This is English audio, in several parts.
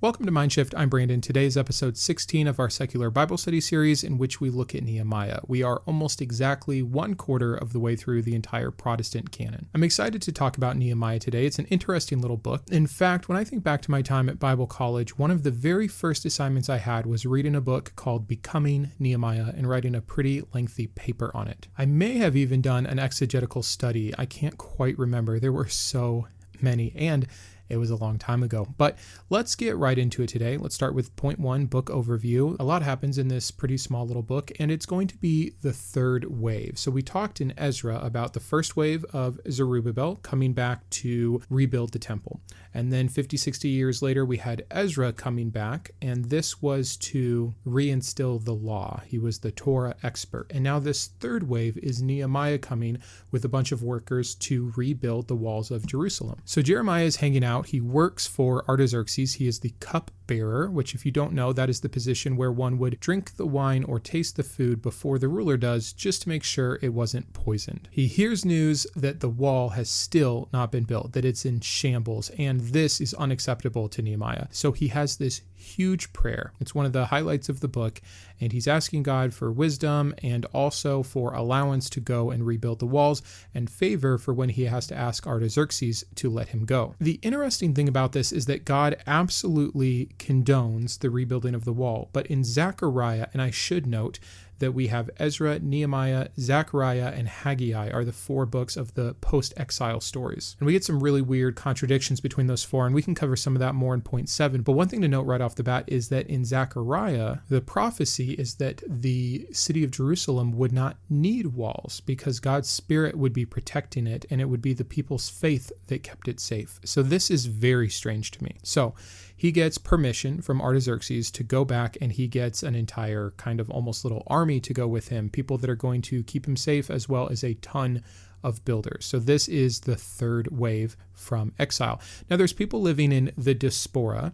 Welcome to Mindshift. I'm Brandon. Today is episode 16 of our secular Bible study series in which we look at Nehemiah. We are almost exactly 1/4 of the way through the entire Protestant canon. I'm excited to talk about Nehemiah today. It's an interesting little book. In fact, when I think back to my time at Bible college, one of the very first assignments I had was reading a book called Becoming Nehemiah and writing a pretty lengthy paper on it. I may have even done an exegetical study. I can't quite remember. There were so many, and it was a long time ago. But let's get right into it today. Let's start with point 1, book overview. A lot happens in this pretty small little book, and it's going to be the third wave. So we talked in Ezra about the first wave of Zerubbabel coming back to rebuild the temple. And then 50, 60 years later, we had Ezra coming back, and this was to reinstill the law. He was the Torah expert. And now this third wave is Nehemiah coming with a bunch of workers to rebuild the walls of Jerusalem. So Jeremiah is hanging out. He works for Artaxerxes. He is the cupbearer, which if you don't know, that is the position where one would drink the wine or taste the food before the ruler does, just to make sure it wasn't poisoned. He hears news that the wall has still not been built, that it's in shambles, and this is unacceptable to Nehemiah. So he has this huge prayer. It's one of the highlights of the book, and he's asking God for wisdom and also for allowance to go and rebuild the walls and favor for when he has to ask Artaxerxes to let him go. The interesting thing about this is that God absolutely condones the rebuilding of the wall, but in Zechariah, and I should note that we have Ezra, Nehemiah, Zechariah, and Haggai are the 4 books of the post-exile stories. And we get some really weird contradictions between those 4, and we can cover some of that more in point 7. But one thing to note right off the bat is that in Zechariah, the prophecy is that the city of Jerusalem would not need walls because God's Spirit would be protecting it, and it would be the people's faith that kept it safe. So this is very strange to me. So he gets permission from Artaxerxes to go back, and he gets an entire kind of almost little army to go with him, people that are going to keep him safe, as well as a ton of builders. So this is the third wave from exile. Now there's people living in the diaspora,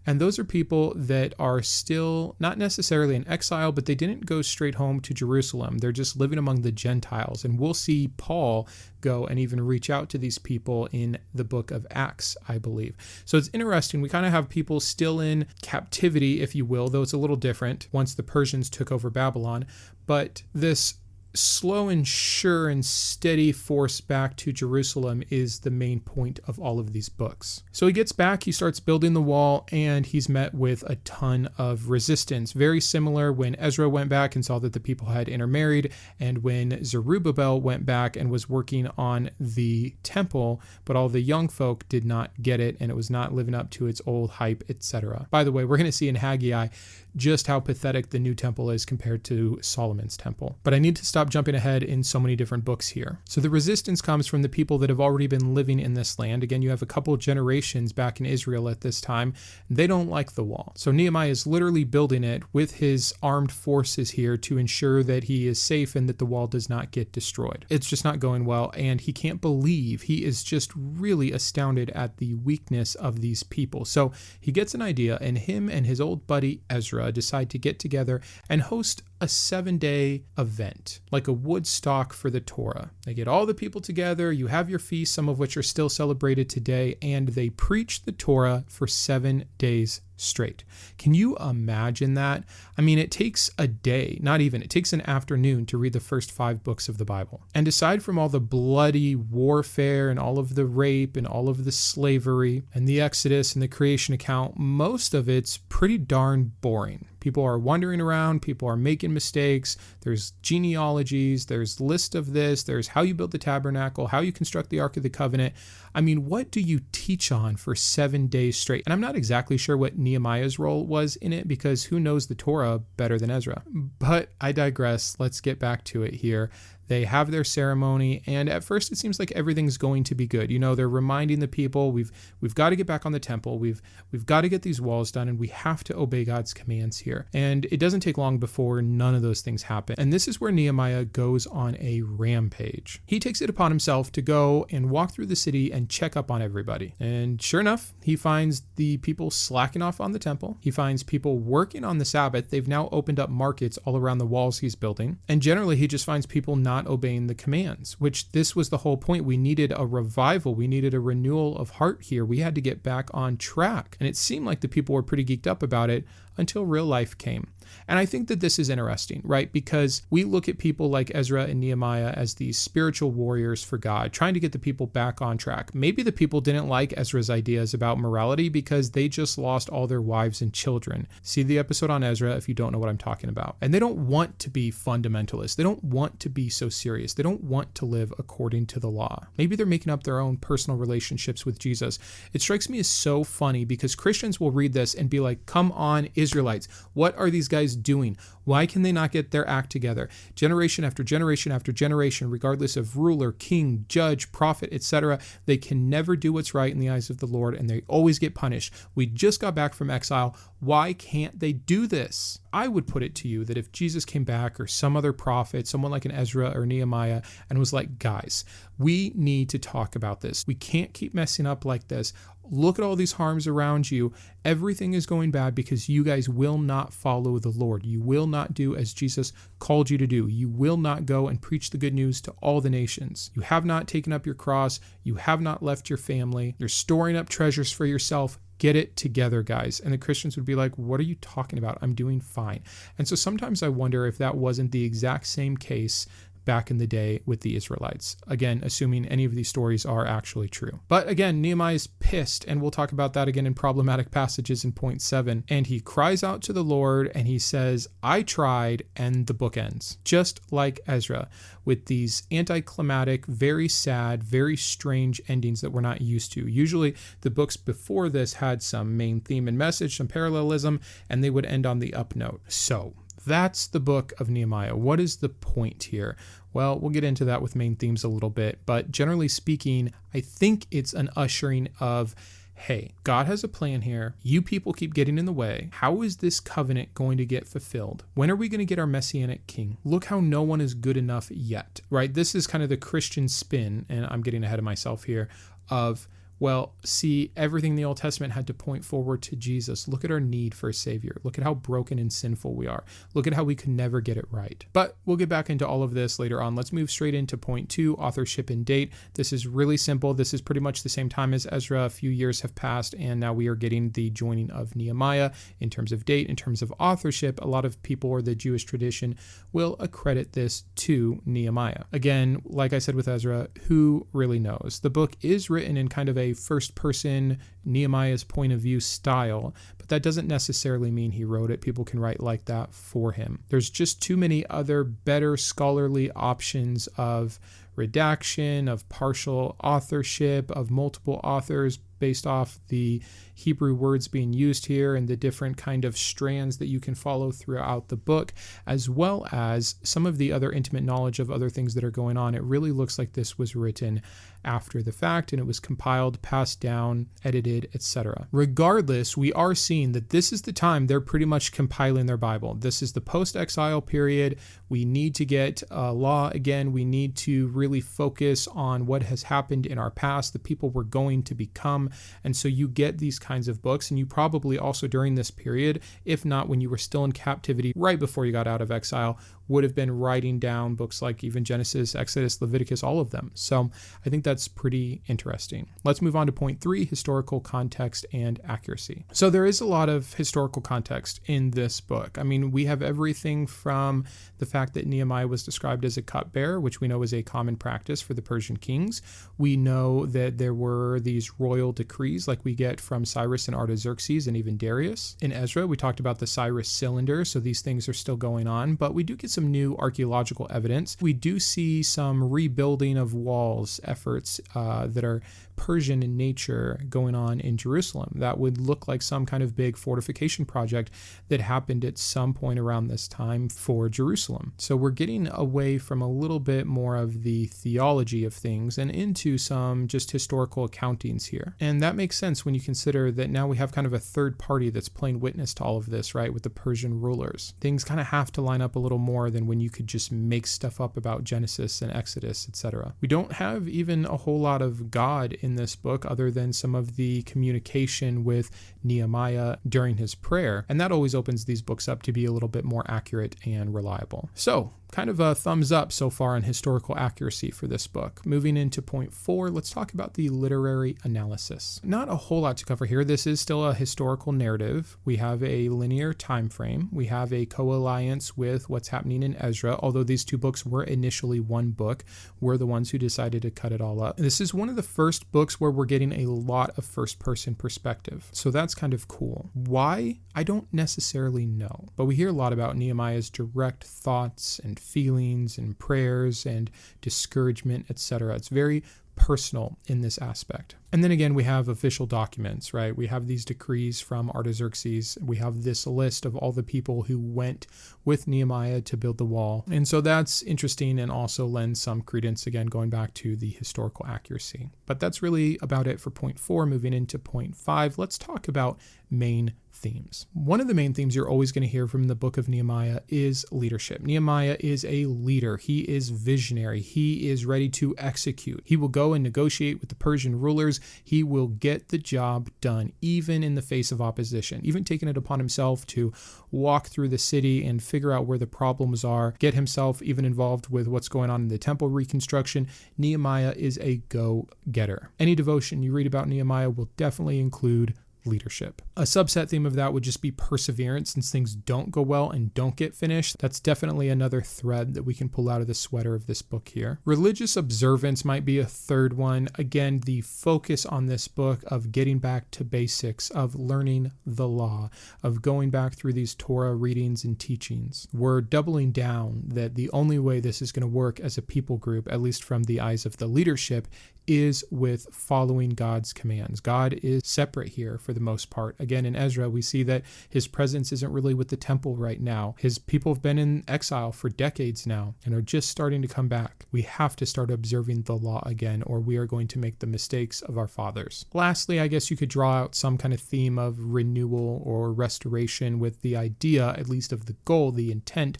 and those are people that are still not necessarily in exile, but they didn't go straight home to Jerusalem. They're just living among the Gentiles. And we'll see Paul go and even reach out to these people in the book of Acts, I believe. So it's interesting. We kind of have people still in captivity, if you will, though it's a little different once the Persians took over Babylon. But this slow and sure and steady force back to Jerusalem is the main point of all of these books. So he gets back, he starts building the wall, and he's met with a ton of resistance. Very similar when Ezra went back and saw that the people had intermarried, and when Zerubbabel went back and was working on the temple, but all the young folk did not get it, and it was not living up to its old hype, etc. By the way, we're going to see in Haggai just how pathetic the new temple is compared to Solomon's temple. But I need to stop jumping ahead in so many different books here. So the resistance comes from the people that have already been living in this land. Again, you have a couple generations back in Israel at this time. They don't like the wall. So Nehemiah is literally building it with his armed forces here to ensure that he is safe and that the wall does not get destroyed. It's just not going well, and he can't believe, he is just really astounded at the weakness of these people. So he gets an idea, and him and his old buddy Ezra decide to get together and host a 7-day event, like a Woodstock for the Torah. They get all the people together, you have your feasts, some of which are still celebrated today, and they preach the Torah for 7 days straight. Can you imagine that? I mean, it takes a day, not even, it takes an afternoon to read the first 5 books of the Bible. And aside from all the bloody warfare and all of the rape and all of the slavery and the Exodus and the creation account, most of it's pretty darn boring. People are wandering around, people are making mistakes, there's genealogies, there's list of this, there's how you build the tabernacle, how you construct the Ark of the Covenant. I mean, what do you teach on for 7 days straight? And I'm not exactly sure what Nehemiah's role was in it, because who knows the Torah better than Ezra? But I digress. Let's get back to it here. They have their ceremony, and at first it seems like everything's going to be good. You know, they're reminding the people, we've got to get back on the temple, we've got to get these walls done, and we have to obey God's commands here. And it doesn't take long before none of those things happen. And this is where Nehemiah goes on a rampage. He takes it upon himself to go and walk through the city and check up on everybody. And sure enough, he finds the people slacking off on the temple. He finds people working on the Sabbath. They've now opened up markets all around the walls he's building. And generally, he just finds people not not obeying the commands, which this was the whole point. We needed a revival. We needed a renewal of heart here. We had to get back on track. And it seemed like the people were pretty geeked up about it until real life came. And I think that this is interesting, right? Because we look at people like Ezra and Nehemiah as these spiritual warriors for God, trying to get the people back on track. Maybe the people didn't like Ezra's ideas about morality because they just lost all their wives and children. See the episode on Ezra if you don't know what I'm talking about. And they don't want to be fundamentalists. They don't want to be so serious. They don't want to live according to the law. Maybe they're making up their own personal relationships with Jesus. It strikes me as so funny because Christians will read this and be like, come on, Israelites, what are these guys doing? Why can they not get their act together? Generation after generation after generation, regardless of ruler, king, judge, prophet, etc., they can never do what's right in the eyes of the Lord, and they always get punished. We just got back from exile. Why can't they do this? I would put it to you that if Jesus came back, or some other prophet, someone like an Ezra or Nehemiah, and was like, guys, we need to talk about this. We can't keep messing up like this. Look at all these harms around you. Everything is going bad because you guys will not follow the Lord. You will not do as Jesus called you to do. You will not go and preach the good news to all the nations. You have not taken up your cross. You have not left your family. You're storing up treasures for yourself. Get it together, guys. And the Christians would be like, what are you talking about? I'm doing fine. And so sometimes I wonder if that wasn't the exact same case back in the day with the Israelites. Again, assuming any of these stories are actually true. But again, Nehemiah is pissed, and we'll talk about that again in problematic passages in point 7. And he cries out to the Lord and he says, I tried, and the book ends. Just like Ezra, with these anticlimactic, very sad, very strange endings that we're not used to. Usually the books before this had some main theme and message, some parallelism, and they would end on the up note. So that's the book of Nehemiah. What is the point here? Well, we'll get into that with main themes a little bit, but generally speaking, I think it's an ushering of, hey, God has a plan here. You people keep getting in the way. How is this covenant going to get fulfilled? When are we going to get our messianic king? Look how no one is good enough yet, right? This is kind of the Christian spin, and I'm getting ahead of myself here, of, well, see, everything in the Old Testament had to point forward to Jesus. Look at our need for a Savior. Look at how broken and sinful we are. Look at how we could never get it right. But we'll get back into all of this later on. Let's move straight into point 2, authorship and date. This is really simple. This is pretty much the same time as Ezra. A few years have passed, and now we are getting the joining of Nehemiah. In terms of date, in terms of authorship, a lot of people, or the Jewish tradition, will accredit this to Nehemiah. Again, like I said with Ezra, who really knows? The book is written in kind of a first person Nehemiah's point of view style, but that doesn't necessarily mean he wrote it. People can write like that for him. There's just too many other better scholarly options of redaction, of partial authorship, of multiple authors based off the Hebrew words being used here and the different kind of strands that you can follow throughout the book, as well as some of the other intimate knowledge of other things that are going on. It really looks like this was written after the fact, and it was compiled, passed down, edited, etc. Regardless, we are seeing that this is the time they're pretty much compiling their Bible. This is the post-exile period. We need to get law again. We need to really focus on what has happened in our past, the people we're going to become. And so you get these kinds of books, and you probably also during this period, if not when you were still in captivity right before you got out of exile, would have been writing down books like even Genesis, Exodus, Leviticus, all of them. So I think that's pretty interesting. Let's move on to point 3, historical context and accuracy. So there is a lot of historical context in this book. I mean, we have everything from the fact that Nehemiah was described as a cupbearer, which we know is a common practice for the Persian kings. We know that there were these royal decrees like we get from Cyrus and Artaxerxes and even Darius. In Ezra, we talked about the Cyrus cylinder, so these things are still going on, but we do get some new archaeological evidence. We do see some rebuilding of walls efforts that are Persian in nature going on in Jerusalem. That would look like some kind of big fortification project that happened at some point around this time for Jerusalem. So we're getting away from a little bit more of the theology of things and into some just historical accountings here. And that makes sense when you consider that now we have kind of a third party that's playing witness to all of this, right, with the Persian rulers. Things kind of have to line up a little more than when you could just make stuff up about Genesis and Exodus, etc. We don't have even a whole lot of God in this book other than some of the communication with Nehemiah during his prayer, and that always opens these books up to be a little bit more accurate and reliable. So kind of a thumbs up so far on historical accuracy for this book. Moving into point 4, let's talk about the literary analysis. Not a whole lot to cover here. This is still a historical narrative. We have a linear time frame. We have a co-alliance with what's happening in Ezra, although these two books were initially one book. We're the ones who decided to cut it all up. This is one of the first books where we're getting a lot of first-person perspective, so that's kind of cool. Why? I don't necessarily know, but we hear a lot about Nehemiah's direct thoughts and feelings and prayers and discouragement, etc. It's very personal in this aspect. And then again, we have official documents, right? We have these decrees from Artaxerxes. We have this list of all the people who went with Nehemiah to build the wall. And so that's interesting and also lends some credence, again, going back to the historical accuracy. But that's really about it for point 4. Moving into point 5, let's talk about main themes. One of the main themes you're always going to hear from the book of Nehemiah is leadership. Nehemiah is a leader. He is visionary. He is ready to execute. He will go and negotiate with the Persian rulers. He will get the job done, even in the face of opposition, even taking it upon himself to walk through the city and figure out where the problems are, get himself even involved with what's going on in the temple reconstruction. Nehemiah is a go-getter. Any devotion you read about Nehemiah will definitely include leadership. A subset theme of that would just be perseverance, since things don't go well and don't get finished. That's definitely another thread that we can pull out of the sweater of this book here. Religious observance might be a third one. Again, the focus on this book of getting back to basics, of learning the law, of going back through these Torah readings and teachings. We're doubling down that the only way this is going to work as a people group, at least from the eyes of the leadership, is with following God's commands. God is separate here for the most part. Again, in Ezra, we see that his presence isn't really with the temple right now. His people have been in exile for decades now and are just starting to come back. We have to start observing the law again, or we are going to make the mistakes of our fathers. Lastly, I guess you could draw out some kind of theme of renewal or restoration with the idea, at least of the goal, the intent,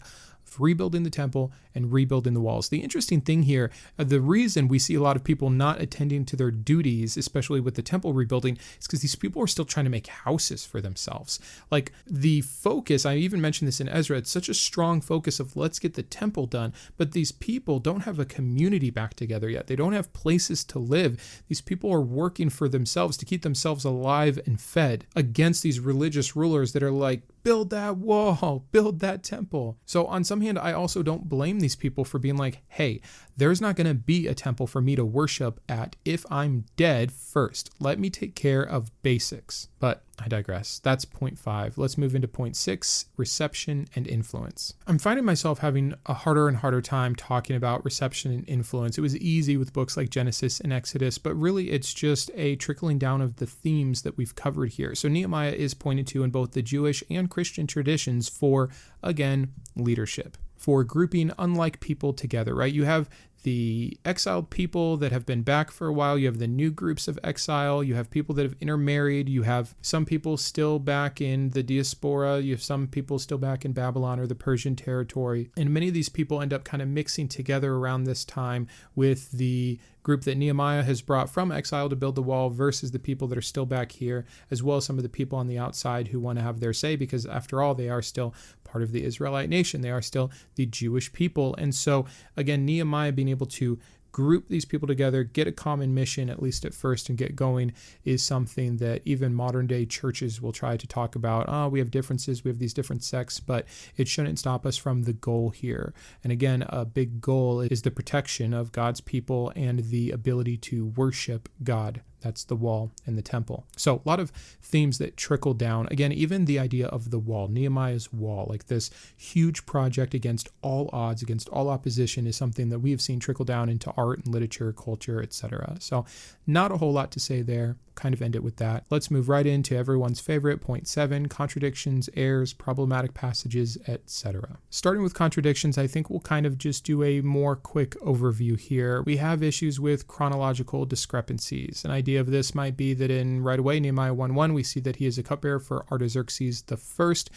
of rebuilding the temple and rebuilding the walls. The interesting thing here, the reason we see a lot of people not attending to their duties, especially with the temple rebuilding, is because these people are still trying to make houses for themselves. Like the focus, I even mentioned this in Ezra, it's such a strong focus of let's get the temple done, but these people don't have a community back together yet. They don't have places to live. These people are working for themselves to keep themselves alive and fed against these religious rulers that are like, build that wall, build that temple. So on some hand, I also don't blame these people for being like, hey, there's not going to be a temple for me to worship at if I'm dead first. Let me take care of basics. But I digress. That's point 5. Let's move into point 6, reception and influence. I'm finding myself having a harder and harder time talking about reception and influence. It was easy with books like Genesis and Exodus, but really it's just a trickling down of the themes that we've covered here. So Nehemiah is pointed to in both the Jewish and Christian traditions for, again, leadership, for grouping unlike people together, right? You have the exiled people that have been back for a while. You have the new groups of exile. You have people that have intermarried. You have some people still back in the diaspora. You have some people still back in Babylon or the Persian territory. And many of these people end up kind of mixing together around this time with the group that Nehemiah has brought from exile to build the wall versus the people that are still back here, as well as some of the people on the outside who want to have their say, because after all, they are still part of the Israelite nation. They are still the Jewish people. And so again, Nehemiah being able to group these people together, get a common mission, at least at first, and get going is something that even modern day churches will try to talk about. We have differences, we have these different sects, but it shouldn't stop us from the goal here. And again, a big goal is the protection of God's people and the ability to worship God. That's the wall and the temple. So a lot of themes that trickle down. Again, even the idea of the wall, Nehemiah's wall, like this huge project against all odds, against all opposition, is something that we have seen trickle down into art and literature, culture, etc. So not a whole lot to say there. Kind of end it with that. Let's move right into everyone's favorite, point 7, contradictions, errors, problematic passages, etc. Starting with contradictions, I think we'll kind of just do a more quick overview here. We have issues with chronological discrepancies. An idea of this might be that in right away Nehemiah 1:1, we see that he is a cupbearer for Artaxerxes the first.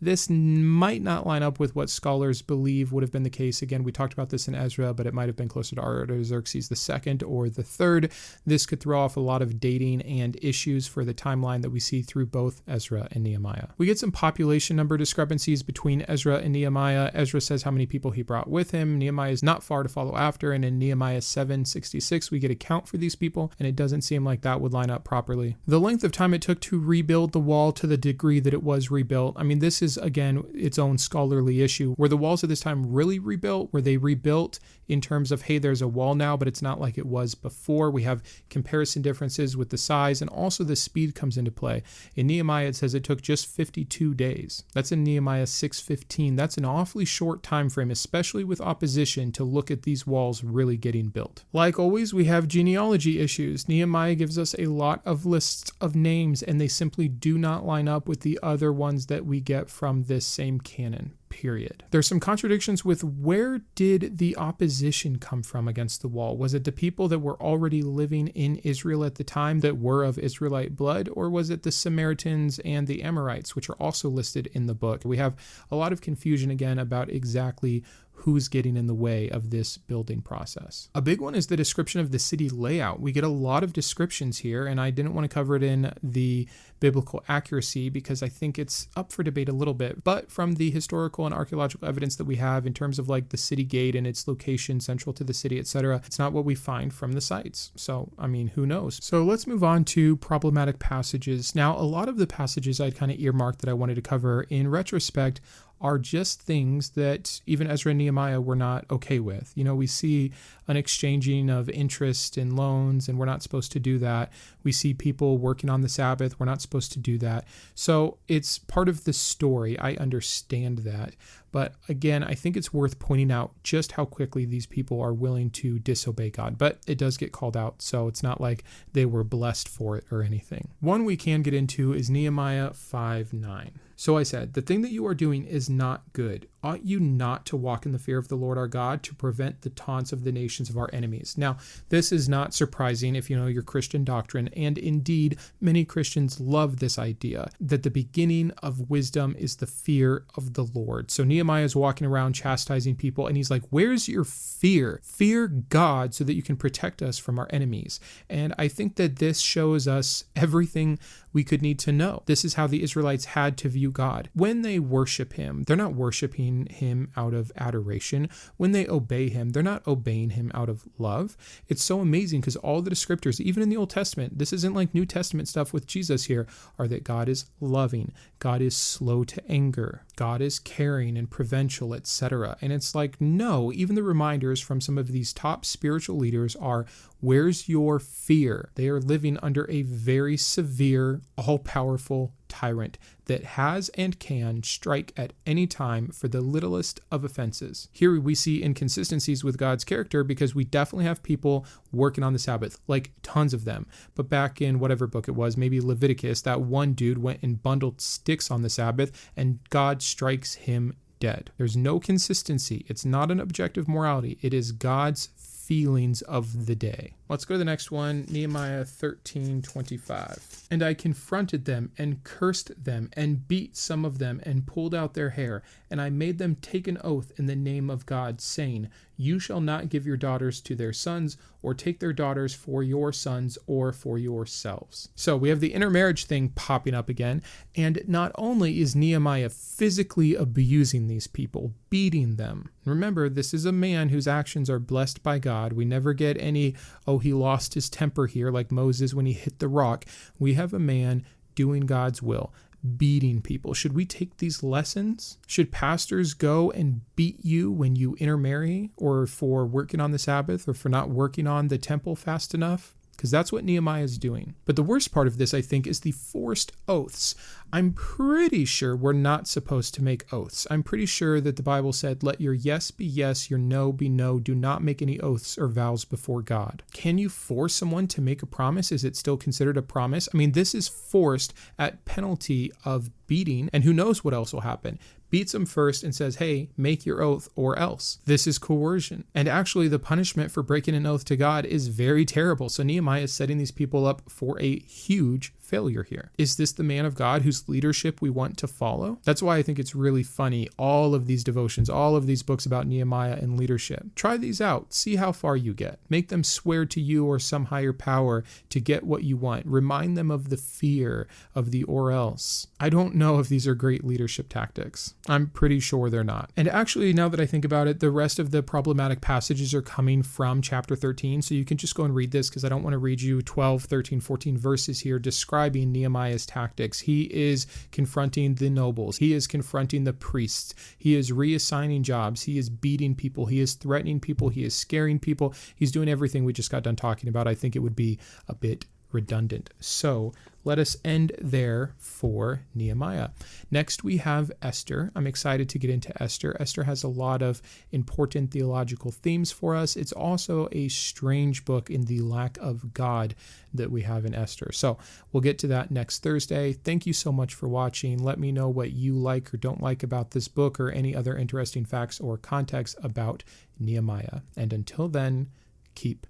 This might not line up with what scholars believe would have been the case. Again, we talked about this in Ezra, but it might have been closer to Artaxerxes II or the third. This could throw off a lot of dating and issues for the timeline that we see through both Ezra and Nehemiah. We get some population number discrepancies between Ezra and Nehemiah. Ezra says how many people he brought with him. Nehemiah is not far to follow after, and in Nehemiah 7:66 we get a count for these people, and it doesn't seem like that would line up properly. The length of time it took to rebuild the wall to the degree that it was rebuilt, I mean, this is again its own scholarly issue. Were the walls at this time really rebuilt? Were they rebuilt in terms of, hey, there's a wall now, but it's not like it was before? We have comparison differences with the size, and also the speed comes into play. In Nehemiah it says it took just 52 days. That's in Nehemiah 6:15. That's an awfully short time frame, especially with opposition, to look at these walls really getting built. Like always, we have genealogy issues. Nehemiah gives us a lot of lists of names, and they simply do not line up with the other ones that we get from this same canon. Period. There's some contradictions with where did the opposition come from against the wall? Was it the people that were already living in Israel at the time that were of Israelite blood, or was it the Samaritans and the Amorites, which are also listed in the book? We have a lot of confusion again about exactly who's getting in the way of this building process. A big one is the description of the city layout. We get a lot of descriptions here, and I didn't want to cover it in the biblical accuracy because I think it's up for debate a little bit, but from the historical and archaeological evidence that we have in terms of like the city gate and its location central to the city, etc., it's not what we find from the sites. So, I mean, who knows? So let's move on to problematic passages. Now, a lot of the passages I'd kind of earmarked that I wanted to cover in retrospect are just things that even Ezra and Nehemiah were not okay with. You know, we see an exchanging of interest and loans, and we're not supposed to do that. We see people working on the Sabbath. We're not supposed to do that. So it's part of the story. I understand that. But again, I think it's worth pointing out just how quickly these people are willing to disobey God. But it does get called out, so it's not like they were blessed for it or anything. One we can get into is Nehemiah 5:9. So I said, the thing that you are doing is not good. Ought you not to walk in the fear of the Lord our God to prevent the taunts of the nations of our enemies? Now, this is not surprising if you know your Christian doctrine, and indeed, many Christians love this idea that the beginning of wisdom is the fear of the Lord. So Nehemiah is walking around chastising people, and he's like, where's your fear? Fear God so that you can protect us from our enemies. And I think that this shows us everything we could need to know. This is how the Israelites had to view God. When they worship him, they're not worshiping him out of adoration. When they obey him, they're not obeying him out of love. It's so amazing because all the descriptors, even in the Old Testament, this isn't like New Testament stuff with Jesus here, are that God is loving, God is slow to anger, God is caring and providential, etc. And it's like, no, even the reminders from some of these top spiritual leaders are, where's your fear? They are living under a very severe, all-powerful tyrant that has and can strike at any time for the littlest of offenses. Here we see inconsistencies with God's character because we definitely have people working on the Sabbath, like tons of them. But back in whatever book it was, maybe Leviticus, that one dude went and bundled sticks on the Sabbath and God strikes him dead. There's no consistency. It's not an objective morality. It is God's feelings of the day. Let's go to the next one, Nehemiah 13:25. And I confronted them and cursed them and beat some of them and pulled out their hair. And I made them take an oath in the name of God, saying, you shall not give your daughters to their sons or take their daughters for your sons or for yourselves. So we have the intermarriage thing popping up again. And not only is Nehemiah physically abusing these people, beating them. Remember, this is a man whose actions are blessed by God. We never get any, oh, he lost his temper here like Moses when he hit the rock. We have a man doing God's will, beating people. Should we take these lessons? Should pastors go and beat you when you intermarry, or for working on the Sabbath, or for not working on the temple fast enough? Because that's what Nehemiah is doing. But the worst part of this, I think, is the forced oaths. I'm pretty sure we're not supposed to make oaths. I'm pretty sure that the Bible said, let your yes be yes, your no be no. Do not make any oaths or vows before God. Can you force someone to make a promise? Is it still considered a promise? I mean, this is forced at penalty of beating, and who knows what else will happen. Beats them first and says, hey, make your oath or else. This is coercion. And actually, the punishment for breaking an oath to God is very terrible. So Nehemiah is setting these people up for a huge failure here? Is this the man of God whose leadership we want to follow? That's why I think it's really funny, all of these devotions, all of these books about Nehemiah and leadership. Try these out. See how far you get. Make them swear to you or some higher power to get what you want. Remind them of the fear of the or else. I don't know if these are great leadership tactics. I'm pretty sure they're not. And actually, now that I think about it, the rest of the problematic passages are coming from chapter 13. So you can just go and read this, because I don't want to read you 12, 13, 14 verses here describing Nehemiah's tactics. He is confronting the nobles. He is confronting the priests. He is reassigning jobs. He is beating people. He is threatening people. He is scaring people. He's doing everything we just got done talking about. I think it would be a bit redundant. So let us end there for Nehemiah. Next, we have Esther. I'm excited to get into Esther. Esther has a lot of important theological themes for us. It's also a strange book in the lack of God that we have in Esther. So we'll get to that next Thursday. Thank you so much for watching. Let me know what you like or don't like about this book, or any other interesting facts or context about Nehemiah. And until then, keep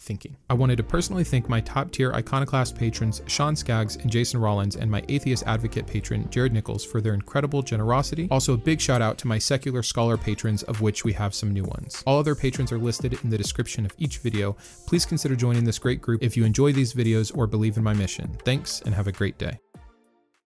thinking. I wanted to personally thank my top tier Iconoclast patrons Shawn Skaggs and Jason Rollins, and my atheist advocate patron Jarrod Nichols for their incredible generosity. Also, a big shout out to my secular scholar patrons, of which we have some new ones. All other patrons are listed in the description of each video. Please consider joining this great group if you enjoy these videos or believe in my mission. Thanks, and have a great day.